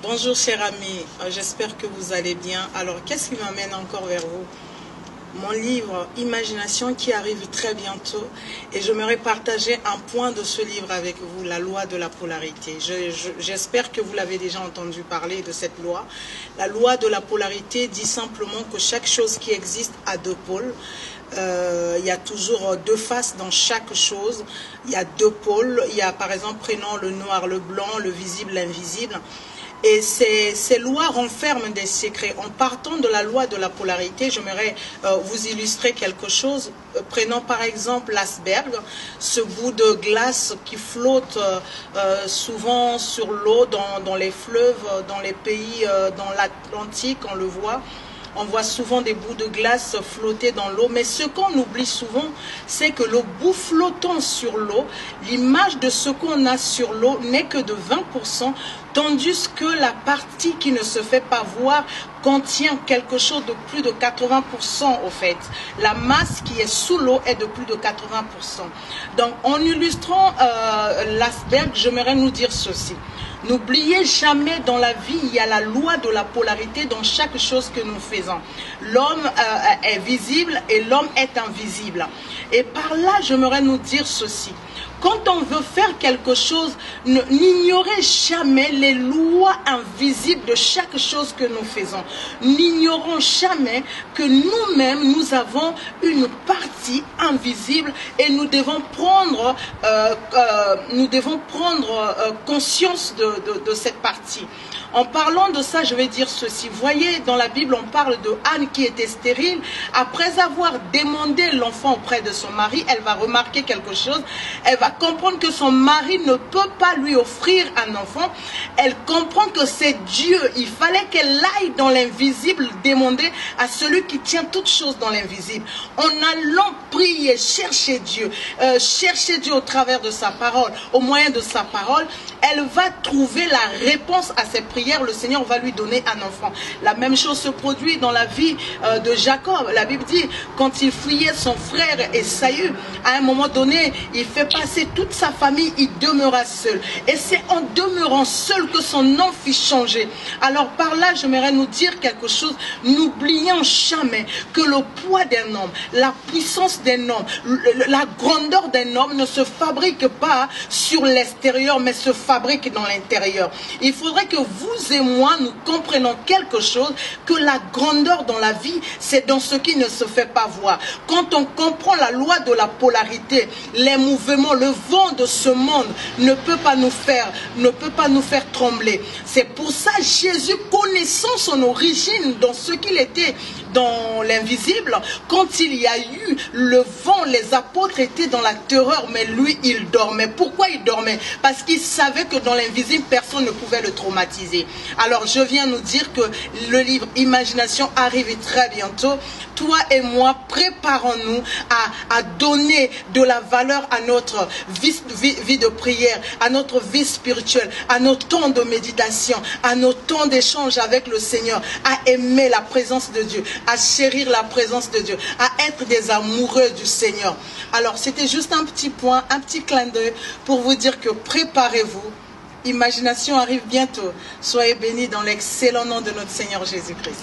Bonjour chers amis, j'espère que vous allez bien. Alors qu'est-ce qui m'amène encore vers vous? Mon livre Imagination qui arrive très bientôt et j'aimerais partager un point de ce livre avec vous, la loi de la polarité. J'espère que vous l'avez déjà entendu parler de cette loi. La loi de la polarité dit simplement que chaque chose qui existe a deux pôles. Il y a toujours deux faces dans chaque chose. Il y a deux pôles. Il y a par exemple, prenons le noir, le blanc, le visible, l'invisible. Et ces lois renferment des secrets. En partant de la loi de la polarité, j'aimerais vous illustrer quelque chose. Prenons par exemple l'iceberg, ce bout de glace qui flotte souvent sur l'eau dans les fleuves, dans les pays, dans l'Atlantique, on le voit. On voit souvent des bouts de glace flotter dans l'eau, mais ce qu'on oublie souvent, c'est que le bout flottant sur l'eau, l'image de ce qu'on a sur l'eau n'est que de 20%, tandis que la partie qui ne se fait pas voir contient quelque chose de plus de 80% au fait. La masse qui est sous l'eau est de plus de 80%. Donc en illustrant l'iceberg, j'aimerais nous dire ceci. N'oubliez jamais dans la vie, il y a la loi de la polarité dans chaque chose que nous faisons. L'homme est visible et l'homme est invisible. Et par là, j'aimerais nous dire ceci. Quand on veut faire quelque chose, n'ignorez jamais les lois invisibles de chaque chose que nous faisons. N'ignorons jamais que nous-mêmes, nous avons une partie invisible et nous devons prendre, conscience de cette partie. En parlant de ça, je vais dire ceci. Vous voyez, dans la Bible, on parle de Anne qui était stérile. Après avoir demandé l'enfant auprès de son mari, elle va remarquer quelque chose. Elle va comprendre que son mari ne peut pas lui offrir un enfant. Elle comprend que c'est Dieu. Il fallait qu'elle aille dans l'invisible demander à celui qui tient toutes choses dans l'invisible. En allant prier, chercher Dieu au travers de sa parole, au moyen de sa parole, elle va trouver la réponse à ses prières. Le Seigneur va lui donner un enfant. La même chose se produit dans la vie de Jacob. La Bible dit, quand il fuyait son frère Ésaü, à un moment donné, il fait passer toute sa famille, il demeura seul. Et c'est en demeurant seul que son nom fit changer. Alors par là, j'aimerais nous dire quelque chose. N'oublions jamais que le poids d'un homme, la puissance d'un homme, la grandeur d'un homme ne se fabrique pas sur l'extérieur, mais se fabrique dans l'intérieur. Il faudrait que vous et moi, nous comprenions quelque chose, que la grandeur dans la vie, c'est dans ce qui ne se fait pas voir. Quand on comprend la loi de la polarité, les mouvements, le vent de ce monde ne peut pas nous faire trembler. C'est pour ça Jésus, connaissant son origine dans ce qu'il était dans l'invisible, quand il y a eu le vent, les apôtres étaient dans la terreur, mais lui, il dormait. Pourquoi il dormait? Parce qu'il savait que dans l'invisible, personne ne pouvait le traumatiser. Alors, je viens nous dire que le livre Imagination arrive très bientôt. Toi et moi, préparons-nous à donner de la valeur à notre vie de prière, à notre vie spirituelle, à nos temps de méditation, à nos temps d'échange avec le Seigneur, à aimer la présence de Dieu, à chérir la présence de Dieu, à être des amoureux du Seigneur. Alors, c'était juste un petit point, un petit clin d'œil pour vous dire que préparez-vous. Imagination arrive bientôt. Soyez bénis dans l'excellent nom de notre Seigneur Jésus-Christ.